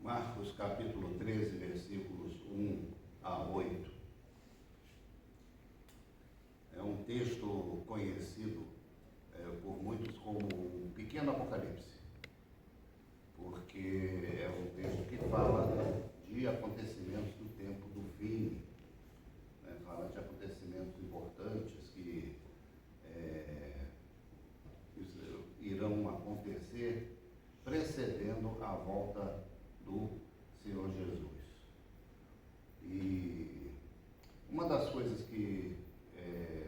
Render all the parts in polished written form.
Marcos capítulo 13, versículos 1 a 8. É um texto conhecido por muitos como um pequeno Apocalipse, porque é um texto que fala de acontecimentos do tempo do fim, né? Fala de acontecimentos importantes que irão acontecer precedendo a volta do Senhor Jesus. E uma das coisas que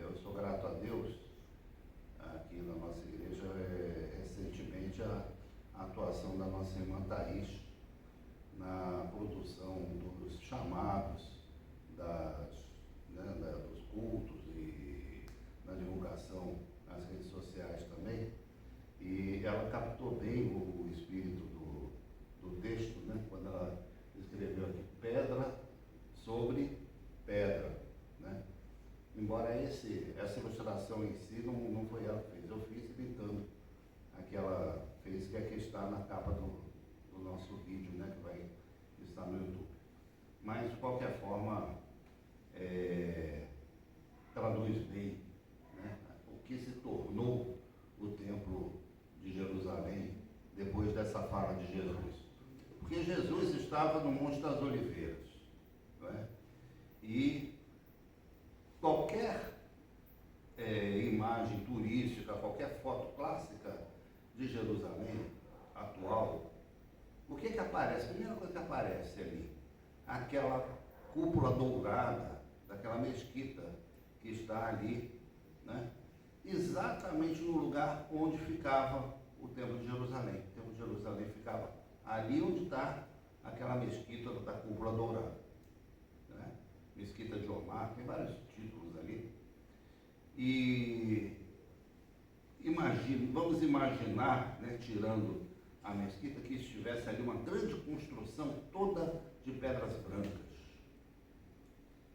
eu sou grato a Deus aqui na nossa igreja é recentemente a atuação da nossa irmã Thaís na produção dos chamados, dos cultos e na divulgação nas redes sociais também. E ela captou bem o espírito do texto, né? Quando ela escreveu aqui, pedra sobre pedra, né? Embora essa ilustração em si não foi ela que fez, eu fiz imitando a que ela fez, que aqui está na capa do nosso vídeo, né? Que vai estar no YouTube. Mas, de qualquer forma, traduz bem, né? O que se tornou o Templo de Jerusalém depois dessa fala de Jesus. Porque Jesus estava no Monte das Oliveiras, não é? E qualquer imagem turística, qualquer foto clássica de Jerusalém atual, o que aparece? A primeira coisa que aparece ali, aquela cúpula dourada daquela mesquita que está ali, né? Exatamente no lugar onde ficava o Templo de Jerusalém. O Templo de Jerusalém ficava ali onde está aquela mesquita da cúpula dourada, né? Mesquita de Omar, tem vários títulos ali. E vamos imaginar, né, tirando a mesquita, que estivesse ali uma grande construção toda de pedras brancas,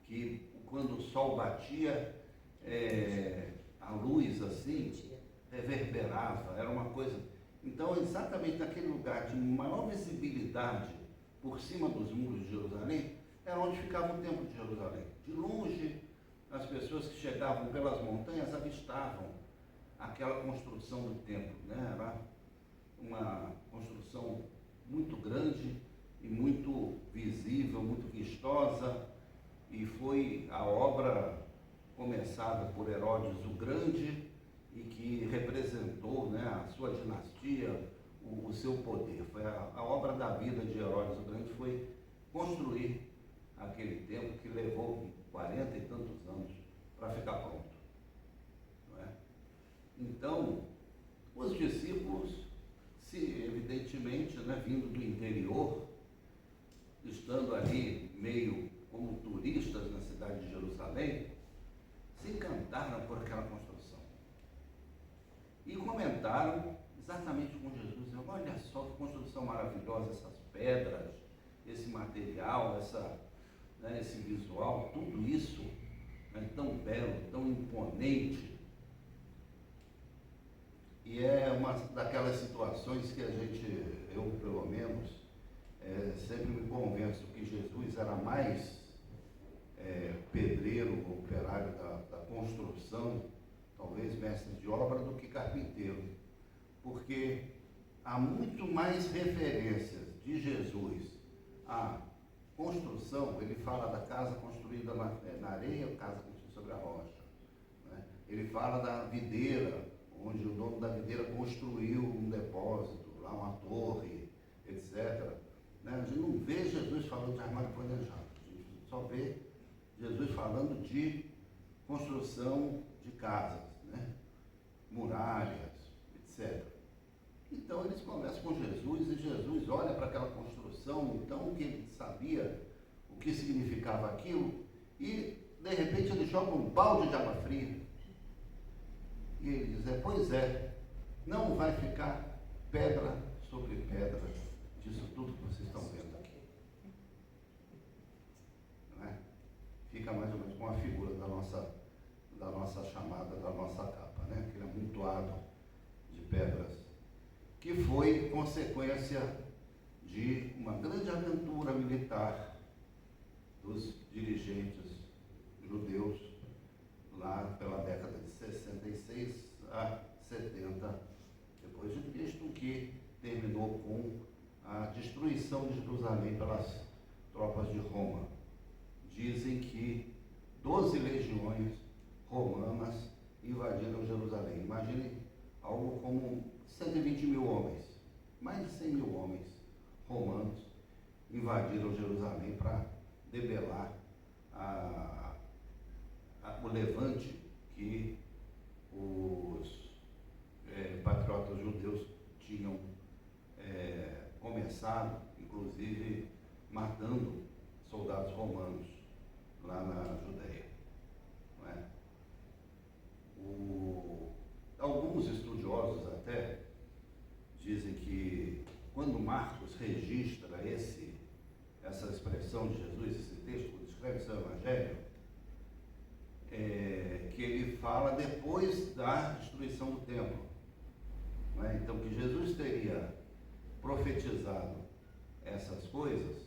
que quando o sol batia, a luz assim reverberava, era uma coisa. Então, exatamente naquele lugar de maior visibilidade por cima dos muros de Jerusalém, era onde ficava o Templo de Jerusalém. De longe, as pessoas que chegavam pelas montanhas avistavam aquela construção do templo, né? Era uma construção muito grande e muito visível, muito vistosa, e foi a obra começada por Herodes o Grande e que representou, né, a sua dinastia, o seu poder. Foi a obra da vida de Herodes o Grande, foi construir aquele templo que levou 40 e tantos anos para ficar pronto, não é? Então, os discípulos, evidentemente, né, vindo do interior, estando ali meio como turistas na cidade de Jerusalém, se encantaram por aquela construção e comentaram exatamente com Jesus: olha só que construção maravilhosa, essas pedras, esse material, esse visual, tudo isso é tão belo, tão imponente. E é uma daquelas situações que eu pelo menos, sempre me convenço que Jesus era mais pedreiro, operário da construção, talvez mestre de obra, do que carpinteiro, porque há muito mais referências de Jesus à construção. Ele fala da casa construída na areia, casa construída sobre a rocha, né? Ele fala da videira, onde o dono da videira construiu um depósito, lá uma torre, etc. Né? A gente não vê Jesus falando de armário planejado, a gente só vê Jesus falando de construção de casas, né? Muralhas, etc. Então eles conversam com Jesus e Jesus olha para aquela construção, então que ele sabia o que significava aquilo, e de repente ele joga um balde de água fria. E ele diz: pois é, não vai ficar pedra sobre pedra disso tudo que vocês estão vendo aqui. Não é? Fica mais ou menos com a figura da nossa chamada, da nossa capa, né? Aquele amontoado de pedras, que foi consequência de uma grande aventura militar dos dirigentes judeus lá pela década de 66 a 70 depois de Cristo, que terminou com a destruição de Jerusalém pelas tropas de Roma. Dizem que 12 legiões romanas invadiram Jerusalém. Imagine algo como 120 mil homens, mais de 100 mil homens romanos invadiram Jerusalém para debelar o levante que os patriotas judeus tinham começado, inclusive matando soldados romanos lá na Judéia. Não é? Alguns estudiosos até dizem que quando Marcos registra essa expressão de Jesus, esse texto que descreve seu evangelho, que ele fala depois da destruição do templo. Não é? Então, que Jesus teria profetizado essas coisas,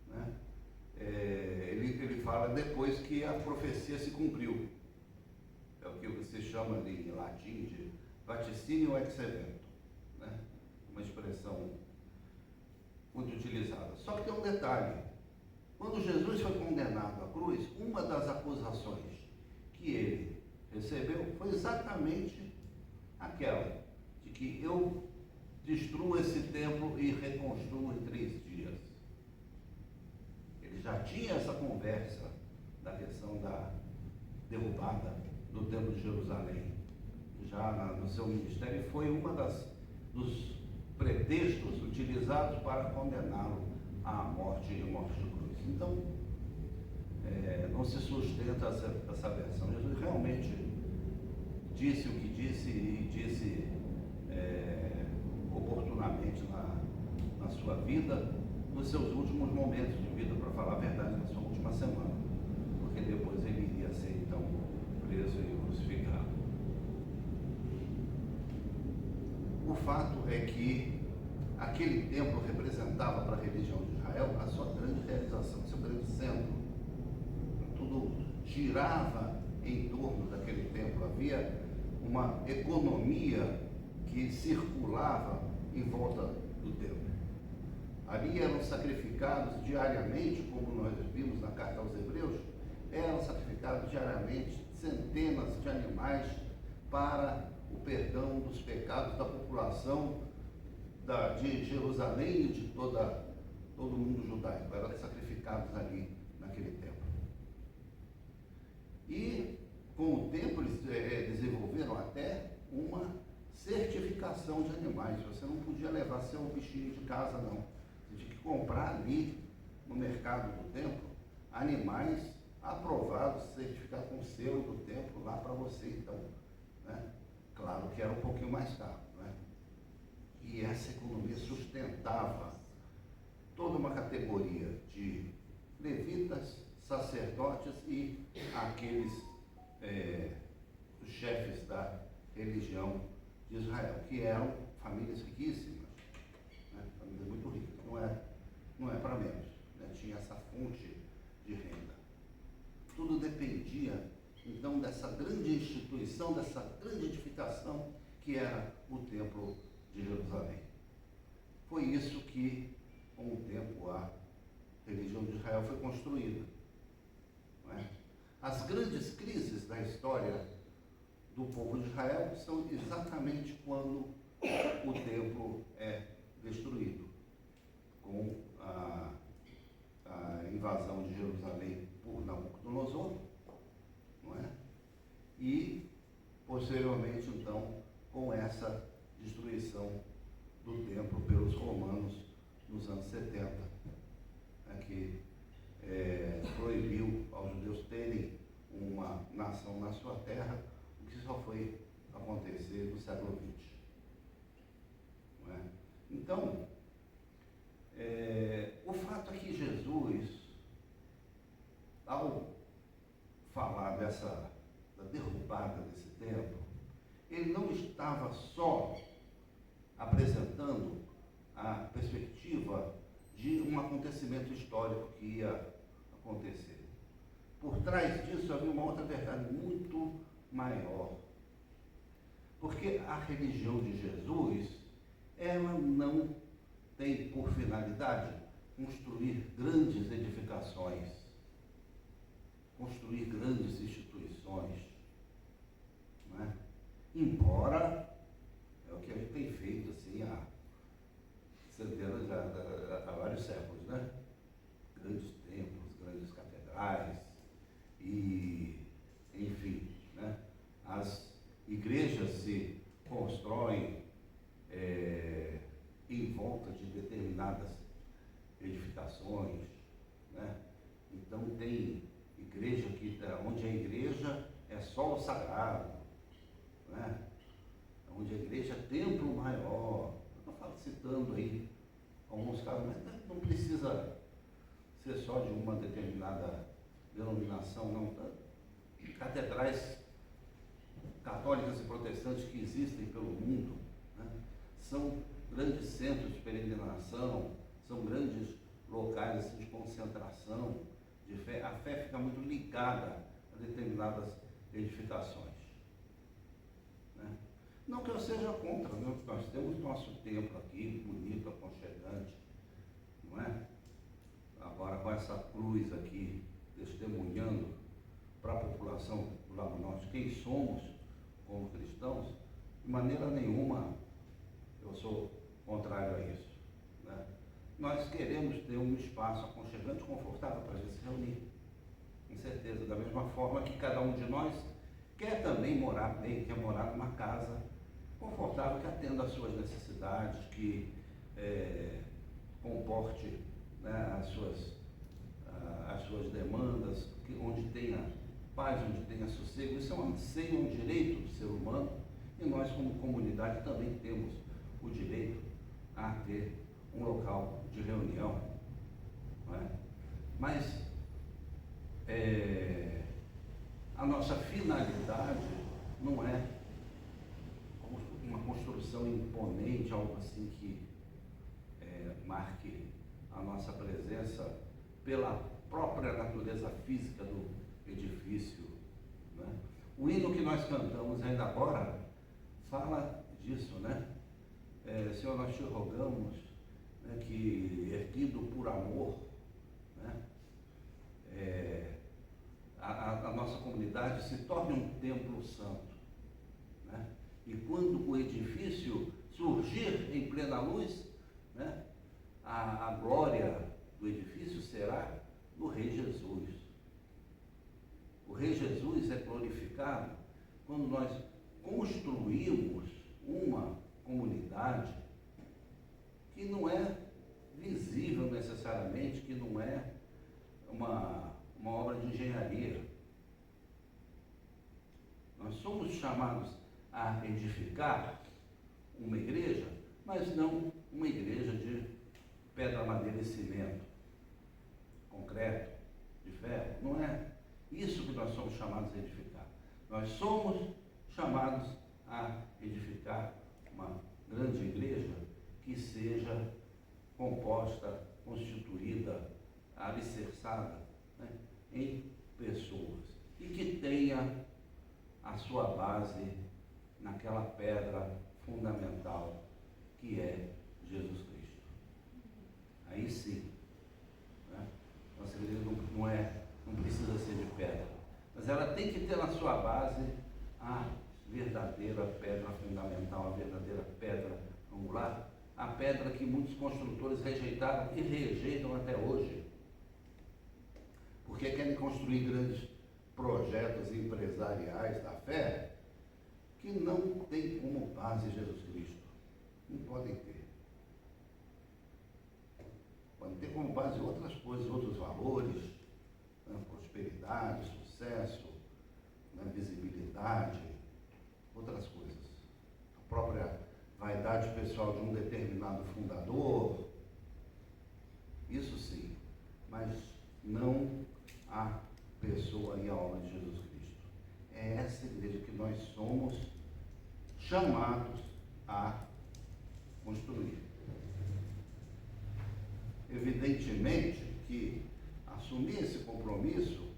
né? Ele fala depois que a profecia se cumpriu. É o que se chama ali em latim de vaticinio ex evento, né? Uma expressão muito utilizada. Só que tem um detalhe: quando Jesus foi condenado à cruz, uma das acusações que ele recebeu foi exatamente aquela de que eu destruo esse templo e reconstruo em 3 dias. Ele já tinha essa conversa da questão da derrubada do templo de Jerusalém, já no seu ministério, foi uma dos pretextos utilizados para condená-lo à morte e morte de cruz. Então, não se sustenta essa versão. Jesus realmente disse o que disse e disse oportunamente na sua vida, nos seus últimos momentos de vida, para falar a verdade, na sua última semana, porque depois ele iria ser então preso e crucificado. O fato é que aquele templo representava para a religião de Israel a sua grande realização, seu grande centro. Tudo girava em torno daquele templo. Havia uma economia que circulava em volta do templo. Ali eram sacrificados diariamente, como nós vimos na carta aos Hebreus, eram sacrificados diariamente centenas de animais para o perdão dos pecados da população de Jerusalém e de todo o mundo judaico. Eram sacrificados ali naquele templo. E com o tempo eles desenvolveram até uma certificação de animais. Você não podia levar seu bichinho de casa, não. Você tinha que comprar ali no mercado do templo animais aprovados, certificados com o selo do templo lá para você. Então, né? Claro que era um pouquinho mais caro, né? E essa economia sustentava toda uma categoria de levitas, sacerdotes e aqueles os chefes da religião de Israel, que eram famílias riquíssimas, né? Famílias muito ricas, não é para menos, né? Tinha essa fonte de renda. Tudo dependia então dessa grande instituição, dessa grande edificação que era o templo de Jerusalém. Foi isso que, com o tempo, a religião de Israel foi construída. Não é? As grandes crises da história do povo de Israel são exatamente quando o templo é destruído, com a invasão de Jerusalém por Nabucodonosor, não é? E, posteriormente, então, com essa destruição do templo pelos romanos nos anos 70, né, que proibiu aos judeus terem uma nação na sua terra, o que só foi acontecer no século XX. Não é? Então, o fato é que Jesus, ao falar da derrubada desse templo, ele não estava só apresentando a perspectiva de um acontecimento histórico que ia acontecer. Por trás disso havia uma outra verdade muito maior. Porque a religião de Jesus, ela não tem por finalidade construir grandes edificações, construir grandes instituições, não é? Embora é o que a gente tem feito assim há centenas, há vários séculos, né? Grandes templos, grandes catedrais e, enfim, né? As igrejas se constroem em volta de determinadas edificações, né? Então tem igreja onde a igreja é solo sagrado, né? Onde a igreja é templo maior. Eu estou citando aí alguns casos, mas não precisa ser só de uma determinada denominação, não. Catedrais católicas e protestantes que existem pelo mundo, né? São grandes centros de peregrinação, são grandes locais assim, de concentração de fé. A fé fica muito ligada a determinadas edificações, né? Não que eu seja contra, né? Nós temos nosso templo aqui, bonito, aconchegante, não é? Agora com essa cruz aqui, testemunhando para a população do Lago Norte quem somos como cristãos, de maneira nenhuma eu sou contrário a isso, né? Nós queremos ter um espaço aconchegante e confortável para a gente se reunir, com certeza, da mesma forma que cada um de nós quer também morar bem, quer morar numa casa confortável, que atenda às suas necessidades, que comporte, né, as suas demandas, onde tenha paz, onde tenha sossego. Isso é um anseio, um direito do ser humano, e nós como comunidade também temos o direito a ter um local de reunião, não é? Mas a nossa finalidade não é uma construção imponente, algo assim que marque a nossa presença pela própria natureza física do edifício, né? O hino que nós cantamos ainda agora fala disso, né? Senhor, nós te rogamos, né, que, erguido por amor, né, a nossa comunidade se torne um templo santo, né? E quando o edifício surgir em plena luz, né, a glória do edifício será do Rei Jesus. O Rei Jesus é glorificado quando nós construímos uma comunidade que não é visível necessariamente, que não é uma obra de engenharia. Nós somos chamados a edificar uma igreja, mas não uma igreja de pedra, madeira e cimento, concreto, de ferro. Não é isso que nós somos chamados a edificar. Nós somos chamados a edificar uma grande igreja que seja composta, constituída, alicerçada, né, em pessoas e que tenha a sua base naquela pedra fundamental que é Jesus Cristo. Aí sim, né, nossa igreja não precisa ser de pedra, mas ela tem que ter na sua base a verdadeira pedra fundamental, a verdadeira pedra angular, a pedra que muitos construtores rejeitaram e rejeitam até hoje, porque querem construir grandes projetos empresariais da fé que não tem como base Jesus Cristo. Não podem ter. Podem ter como base outras coisas, outros valores, né, prosperidade, sucesso, né, visibilidade, outras coisas. A própria vaidade pessoal de um determinado fundador, isso sim, mas não a pessoa e a obra de Jesus Cristo. É essa igreja que nós somos chamados a construir. Evidentemente que assumir esse compromisso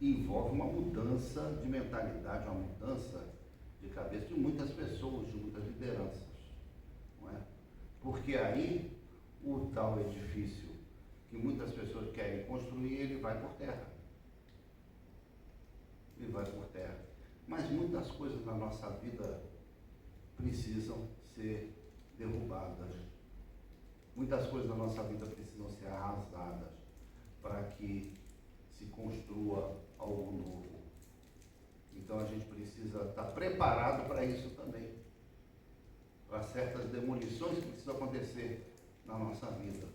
envolve uma mudança de mentalidade, uma mudança de cabeça de muitas pessoas, de muitas lideranças, não é? Porque aí o tal edifício que muitas pessoas querem construir, ele vai por terra. Ele vai por terra. Mas muitas coisas na nossa vida precisam ser derrubadas. Muitas coisas na nossa vida precisam ser arrasadas para que se construa algo novo. Então a gente precisa estar preparado para isso também. Para certas demolições que precisam acontecer na nossa vida.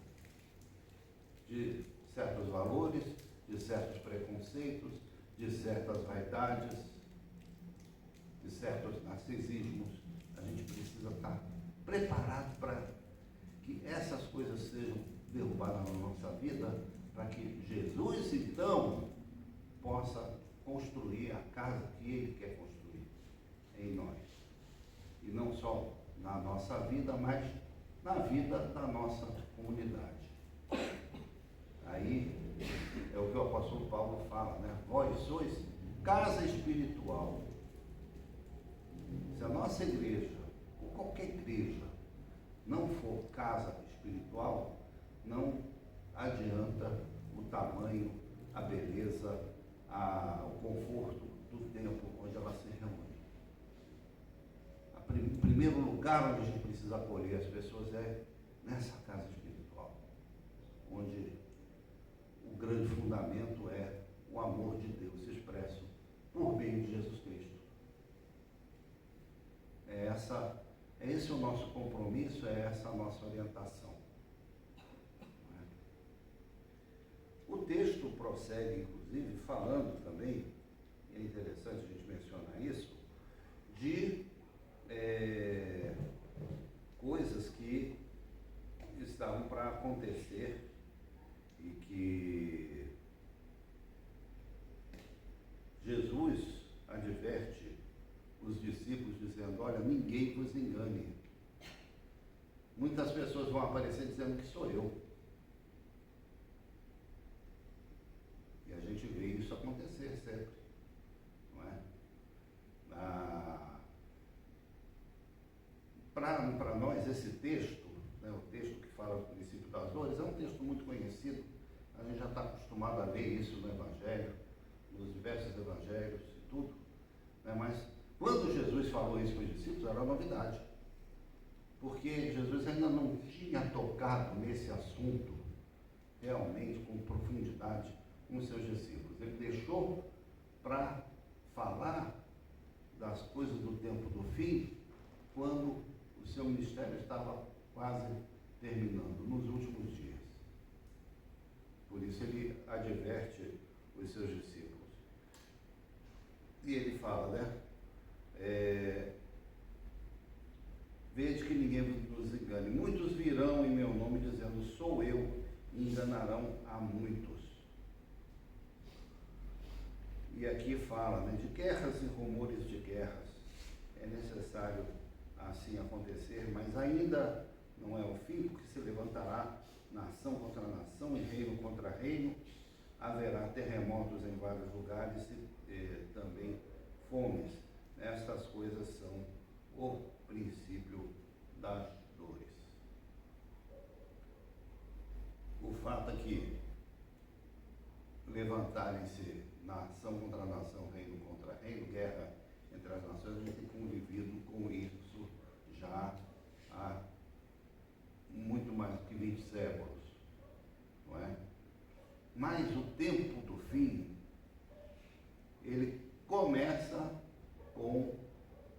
De certos valores, de certos preconceitos, de certas vaidades, de certos narcisismos. A gente precisa estar preparado para que essas coisas sejam derrubadas na nossa vida, para que Jesus, então, possa construir a casa que Ele quer construir em nós. E não só na nossa vida, mas na vida da nossa comunidade. Aí é o que o apóstolo Paulo fala, né? Vós sois casa espiritual. Se a nossa igreja, ou qualquer igreja, não for casa espiritual, não adianta o tamanho, a beleza, o conforto do templo onde ela se reúne. O primeiro lugar onde a gente precisa acolher as pessoas é nessa casa espiritual, onde o grande fundamento é o amor de Deus expresso por meio de Jesus Cristo. É esse o nosso compromisso, é essa a nossa orientação. O texto prossegue, inclusive, falando também, é interessante a gente mencionar isso, de coisas que estavam para acontecer e que Jesus adverte os discípulos dizendo, olha, ninguém vos engane. Muitas pessoas vão aparecer dizendo que sou eu. E a gente vê isso acontecer sempre, não é? Para nós, esse texto, né, o texto que fala do princípio das dores, é um texto muito conhecido. A gente já está acostumado a ler isso no Evangelho, nos diversos Evangelhos e tudo, né? Mas quando Jesus falou isso para os discípulos, era uma novidade. Porque Jesus ainda não tinha tocado nesse assunto realmente com profundidade com os seus discípulos. Ele deixou para falar das coisas do tempo do fim, quando o seu ministério estava quase terminando, nos últimos dias. Por isso ele adverte os seus discípulos. E ele fala, né? Vede que ninguém nos engane. Muitos virão em meu nome dizendo, sou eu, e enganarão a muitos. E aqui fala, né, de guerras e rumores de guerras. É necessário assim acontecer, mas ainda não é o fim, porque se levantará nação contra nação e reino contra reino. Haverá terremotos em vários lugares e também fomes. Estas coisas são o princípio das dores. O fato é que levantarem-se nação contra nação, reino contra reino, guerra entre as nações, a gente tem convivido com isso já há muito mais do que 20 séculos, não é? Mas o tempo do fim, ele começa com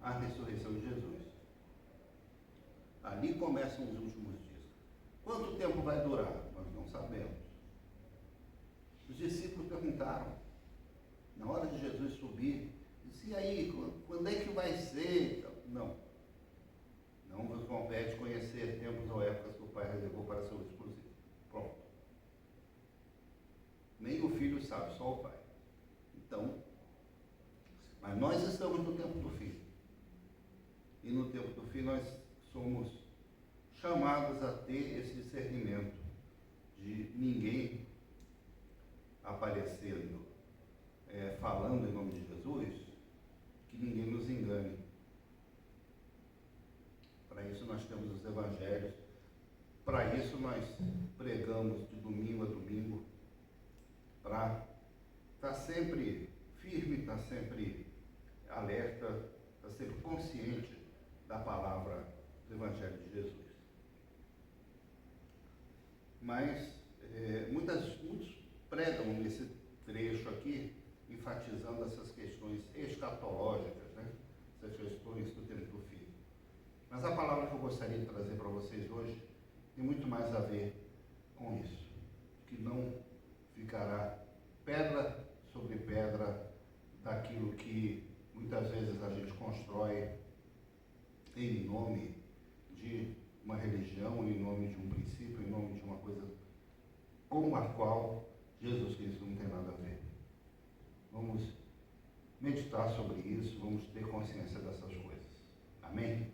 a ressurreição de Jesus. Ali começam os últimos dias. Quanto tempo vai durar? Nós não sabemos. Os discípulos perguntaram, na hora de Jesus subir, disse, e aí, quando é que vai ser? Não vos compete conhecer tempos ou épocas que o Pai reservou para seu exclusivo. Pronto. Nem o Filho sabe, só o Pai. Então, mas nós estamos no tempo do fim. E no tempo do fim nós somos chamados obrigados a ter esse discernimento de ninguém aparecendo, falando em nome de Jesus, que ninguém nos engane. Para isso nós temos os evangelhos, para isso nós pregamos de domingo a domingo, para estar sempre firme, estar sempre alerta, estar sempre consciente da palavra do Evangelho de Jesus. Mas muitos pregam nesse trecho aqui, enfatizando essas questões escatológicas, né? Essas questões do tempo do fim. Mas a palavra que eu gostaria de trazer para vocês hoje tem muito mais a ver com isso, que não ficará pedra sobre pedra daquilo que muitas vezes a gente constrói em nome de uma religião, em nome de um princípio, em nome de uma coisa com a qual Jesus Cristo não tem nada a ver. Vamos meditar sobre isso, vamos ter consciência dessas coisas. Amém?